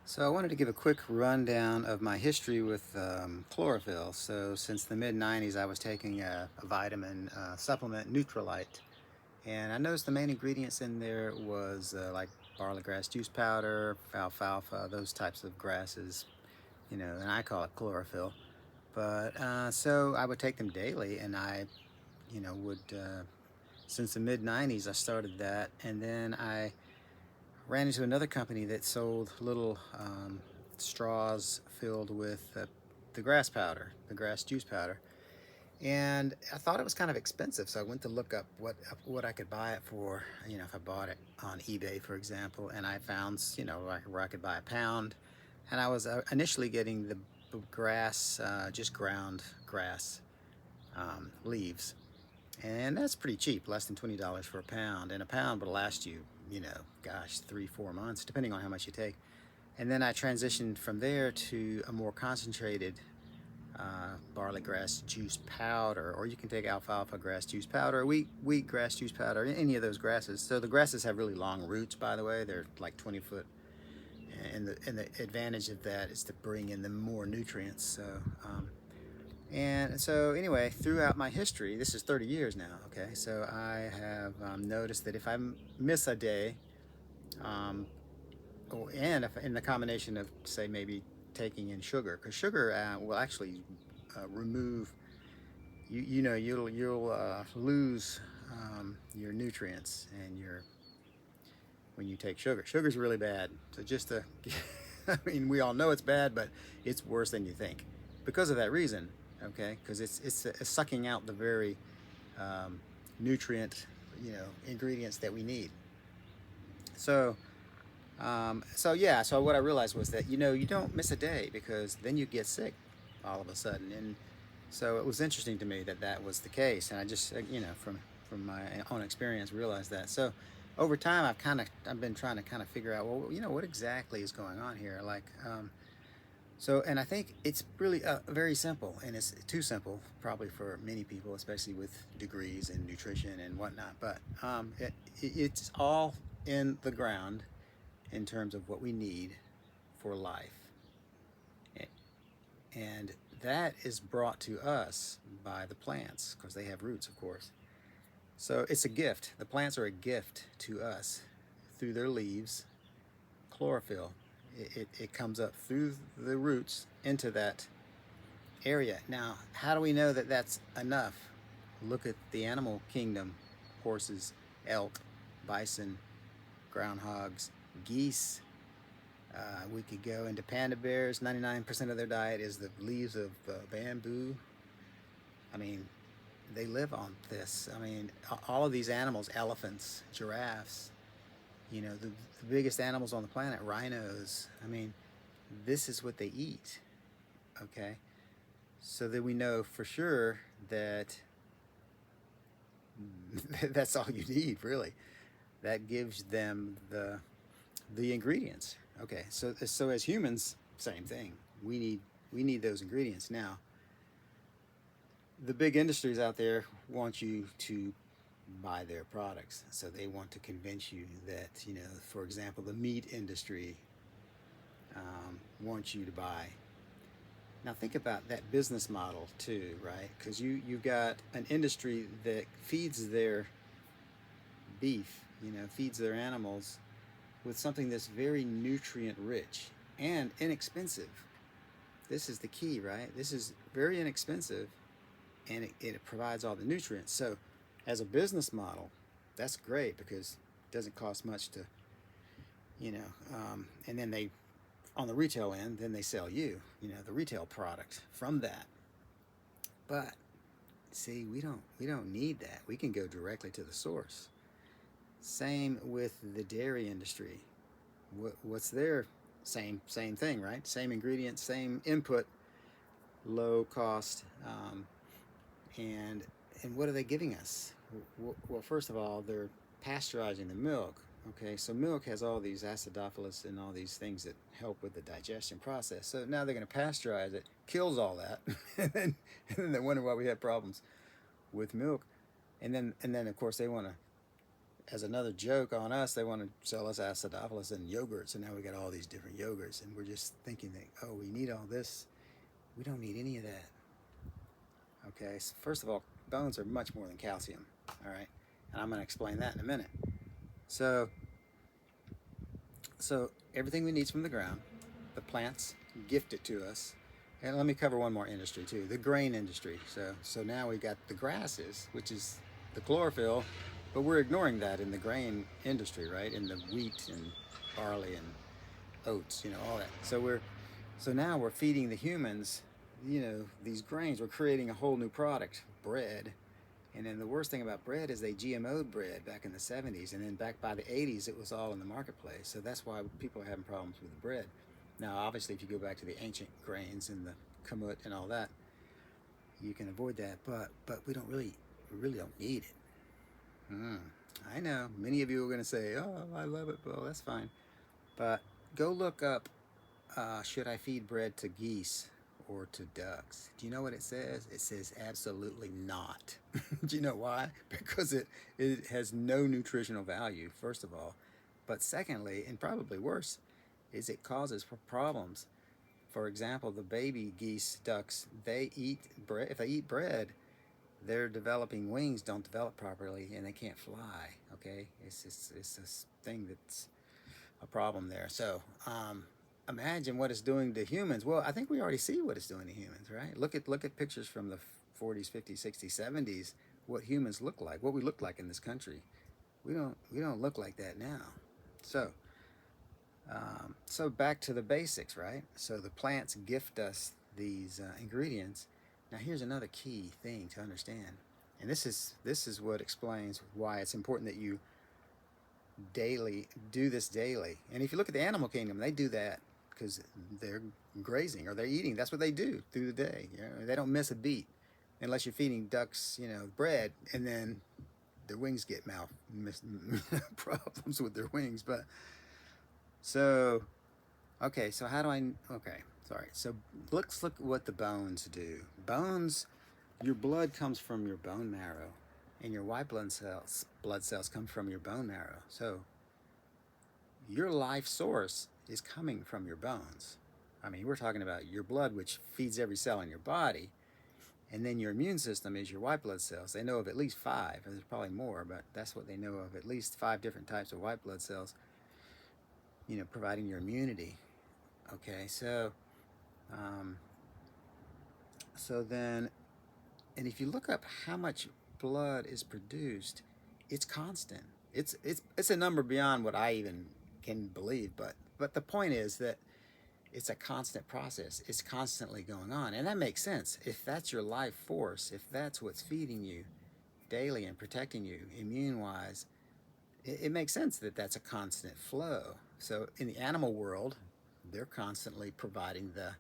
So I wanted to give a quick rundown of my history with chlorophyll. So since the mid 90s, I was taking a vitamin supplement, Neutralite, and I noticed the main ingredients in there was like barley grass juice powder, alfalfa, those types of grasses, and I call it chlorophyll. But so I would take them daily, and I, would since the mid 90s, I started that, and then I ran into another company that sold little straws filled with the grass powder, the grass juice powder, and I thought it was kind of expensive. So I went to look up what I could buy it for. If I bought it on eBay, for example, and I found where I could buy a pound, and I was initially getting the grass, just ground grass leaves, and that's pretty cheap, less than $20 for a pound, and a pound will last you, gosh, 3 4 months depending on how much you take. And then I transitioned from there to a more concentrated barley grass juice powder, or you can take alfalfa grass juice powder, wheat grass juice powder, any of those grasses. So the grasses have really long roots, by the way. They're like 20 foot, and the advantage of that is to bring in the more nutrients. And so, anyway, throughout my history, this is 30 years now, okay? So I have noticed that if I miss a day, um, and if in the combination of, say, maybe taking in sugar, because sugar will actually remove, you'll lose your nutrients and your when you take sugar. Sugar's really bad. So just to, I mean, we all know it's bad, but it's worse than you think because of that reason. Okay, because it's sucking out the very nutrient, ingredients that we need. So so yeah, so what I realized was that you don't miss a day because then you get sick all of a sudden, and so it was interesting to me that that was the case, and I just from my own experience realized that. So over time, I've been trying to kind of figure out, well, what exactly is going on here, like. And I think it's really very simple, and it's too simple probably for many people, especially with degrees in nutrition and whatnot. But it's all in the ground in terms of what we need for life. And that is brought to us by the plants because they have roots, of course. So it's a gift. The plants are a gift to us through their leaves, chlorophyll. It comes up through the roots into that area. Now, how do we know that that's enough? Look at the animal kingdom: horses, elk, bison, groundhogs, geese. We could go into panda bears. 99% of their diet is the leaves of bamboo. I mean, they live on this. I mean, all of these animals, elephants, giraffes, the biggest animals on the planet, rhinos. I mean, this is what they eat. Okay, so that we know for sure that that's all you need, really. That gives them the ingredients. Okay, so as humans, same thing. We need those ingredients. Now, the big industries out there want you to buy their products. So they want to convince you that, for example, the meat industry wants you to buy. Now think about that business model too, right? Because you've got an industry that feeds their beef, feeds their animals with something that's very nutrient rich and inexpensive. This is the key, right? This is very inexpensive, and it provides all the nutrients. So as a business model, that's great because it doesn't cost much to, and then they, on the retail end, then they sell you, the retail product from that. But see, we don't need that. We can go directly to the source. Same with the dairy industry. What's their same thing, right? Same ingredients, same input, low cost, and what are they giving us? Well, first of all, they're pasteurizing the milk. Okay, so milk has all these acidophilus and all these things that help with the digestion process. So now they're going to pasteurize it, kills all that, and then they wonder why we have problems with milk. And then of course they want to as another joke on us, they want to sell us acidophilus and yogurts, and now we got all these different yogurts, and we're just thinking that, oh, we need all this. We don't need any of that. Okay, so first of all, bones are much more than calcium. All right, and I'm going to explain that in a minute. So, so everything we need from the ground, the plants gift it to us. And let me cover one more industry too, the grain industry. So now we got the grasses, which is the chlorophyll, but we're ignoring that in the grain industry, right? In the wheat and barley and oats, all that. So now we're feeding the humans, these grains. We're creating a whole new product, bread. And then the worst thing about bread is they GMO'd bread back in the 70s, and then back by the 80s it was all in the marketplace. So that's why people are having problems with the bread. Now, obviously, if you go back to the ancient grains and the kamut and all that, you can avoid that. But we really don't need it. I know many of you are going to say, "Oh, I love it." Well, that's fine. But go look up, should I feed bread to geese or to ducks? Do you know what it says? It says absolutely not. Do you know why? Because it has no nutritional value, first of all. But secondly, and probably worse, is it causes problems. For example, the baby geese, ducks, they eat bread. If they eat bread, their developing wings don't develop properly and they can't fly. Okay, it's this thing that's a problem there. So imagine what it's doing to humans. Well, I think we already see what it's doing to humans, right? Look at pictures from the 40s, 50s, 60s, 70s. What humans look like, what we look like in this country. We don't look like that now. So so back to the basics, right? So the plants gift us these ingredients. Now here's another key thing to understand, and this is what explains why it's important that you do this daily. And if you look at the animal kingdom, they do that because they're grazing or they're eating. That's what they do through the day. They don't miss a beat, unless you're feeding ducks, bread, and then their wings get problems with their wings. But so okay, so how do I? Okay, sorry. So let's look at what the bones do. Bones, your blood comes from your bone marrow, and your white blood cells come from your bone marrow. So your life source is coming from your bones. I mean, we're talking about your blood, which feeds every cell in your body, and then your immune system is your white blood cells. They know of at least 5. There's probably more, but that's what they know of. At least 5 different types of white blood cells, providing your immunity. Okay, so then, and if you look up how much blood is produced, it's constant. It's a number beyond what I even can believe. But the point is that it's a constant process. It's constantly going on, and that makes sense. If that's your life force, if that's what's feeding you daily and protecting you immune-wise, it makes sense that that's a constant flow. So in the animal world, they're constantly providing the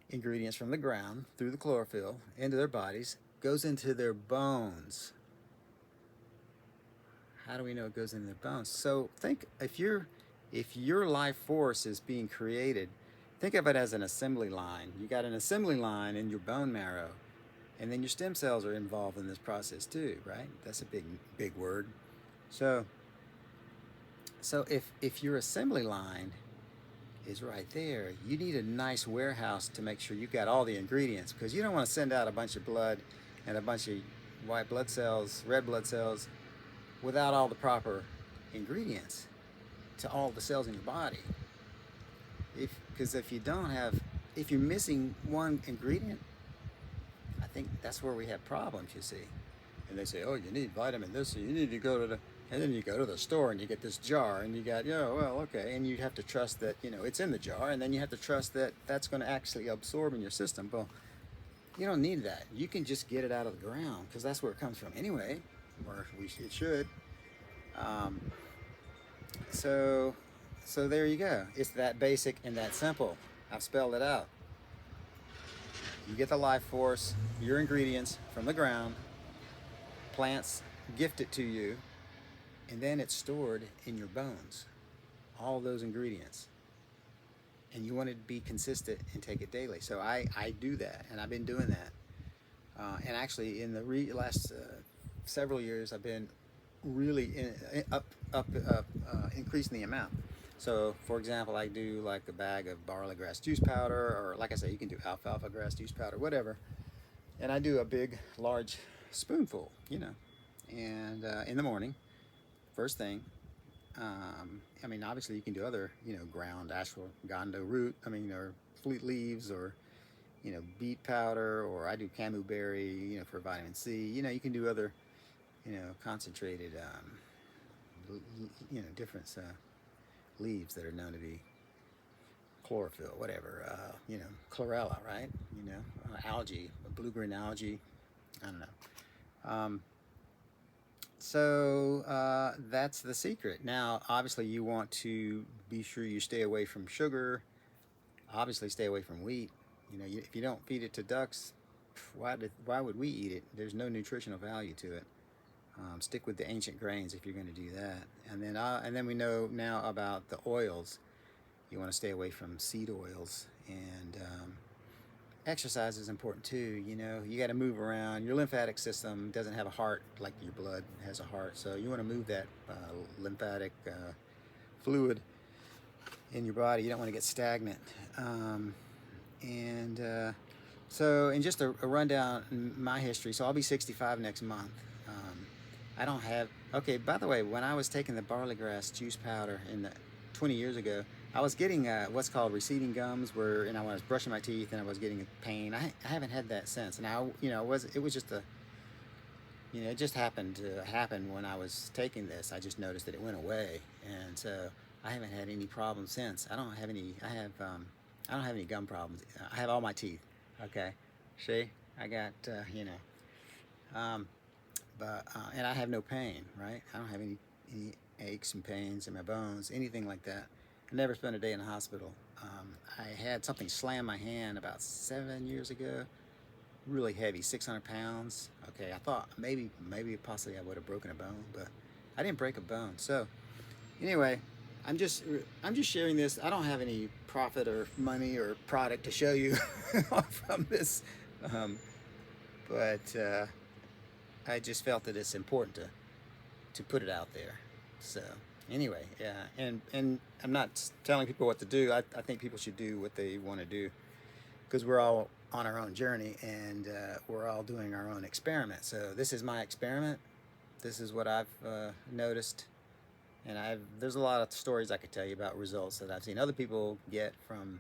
ingredients from the ground through the chlorophyll into their bodies, goes into their bones. How do we know it goes into their bones? So think, if your life force is being created, think of it as an assembly line. You got an assembly line in your bone marrow, and then your stem cells are involved in this process too, right? That's a big word. So if your assembly line is right there, you need a nice warehouse to make sure you've got all the ingredients, because you don't want to send out a bunch of blood and a bunch of white blood cells, red blood cells, without all the proper ingredients to all the cells in your body. Because if you're missing one ingredient, I think that's where we have problems, you see. And they say, oh, you need vitamin this, so you need to go to the, and then you go to the store and you get this jar and you got, well, okay. And you have to trust that, it's in the jar, and then you have to trust that that's going to actually absorb in your system. Well, you don't need that. You can just get it out of the ground, because that's where it comes from anyway, or it should. So there you go. It's that basic and that simple. I've spelled it out. You get the life force, your ingredients from the ground, plants gift it to you, and then it's stored in your bones, all those ingredients. And you want to be consistent and take it daily. So I do that, and I've been doing that. And actually, in the last several years, I've been really increasing the amount. So, for example, I do like a bag of barley grass juice powder, or like I say, you can do alfalfa grass juice powder, whatever. And I do a big, large spoonful, and in the morning, first thing. I mean, obviously, you can do other, ground ashwagandha root, or fleet leaves, or beet powder, or I do camu berry, for vitamin C. You can do other, concentrated, different leaves that are known to be chlorophyll, whatever, chlorella, right? Algae, blue-green algae. I don't know. So that's the secret. Now, obviously, you want to be sure you stay away from sugar. Obviously, stay away from wheat. If you don't feed it to ducks, why would we eat it? There's no nutritional value to it. Stick with the ancient grains if you're going to do that. And then we know now about the oils. You want to stay away from seed oils, and exercise is important too. You got to move around. Your lymphatic system doesn't have a heart like your blood has a heart, so you want to move that lymphatic fluid in your body. You don't want to get stagnant. And just a rundown in my history. So I'll be 65 next month. I don't have. Okay, by the way, when I was taking the barley grass juice powder 20 years ago, I was getting what's called receding gums, where when I was brushing my teeth and I was getting pain. I haven't had that since, and it was just it just happened to happen when I was taking this. I just noticed that it went away, and so I haven't had any problems since. I don't have any. I don't have any gum problems. I have all my teeth. Okay, see, I got and I have no pain. Right, I don't have any aches and pains in my bones, anything like that. I never spent a day in the hospital. I had something slam my hand about 7 years ago. Really heavy, 600 pounds. Okay, I thought maybe possibly I would have broken a bone, but I didn't break a bone. So anyway, I'm just sharing this. I don't have any profit or money or product to show you from this, but I just felt that it's important to put it out there. So anyway, yeah, and I'm not telling people what to do. I think people should do what they want to do, because we're all on our own journey, and we're all doing our own experiment. So this is my experiment. This is what I've noticed, and there's a lot of stories I could tell you about results that I've seen other people get from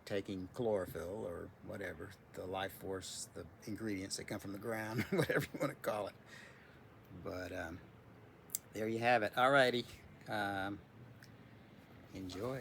taking chlorophyll or whatever, the life force, the ingredients that come from the ground, whatever you want to call it. But there you have it. Alrighty, enjoy.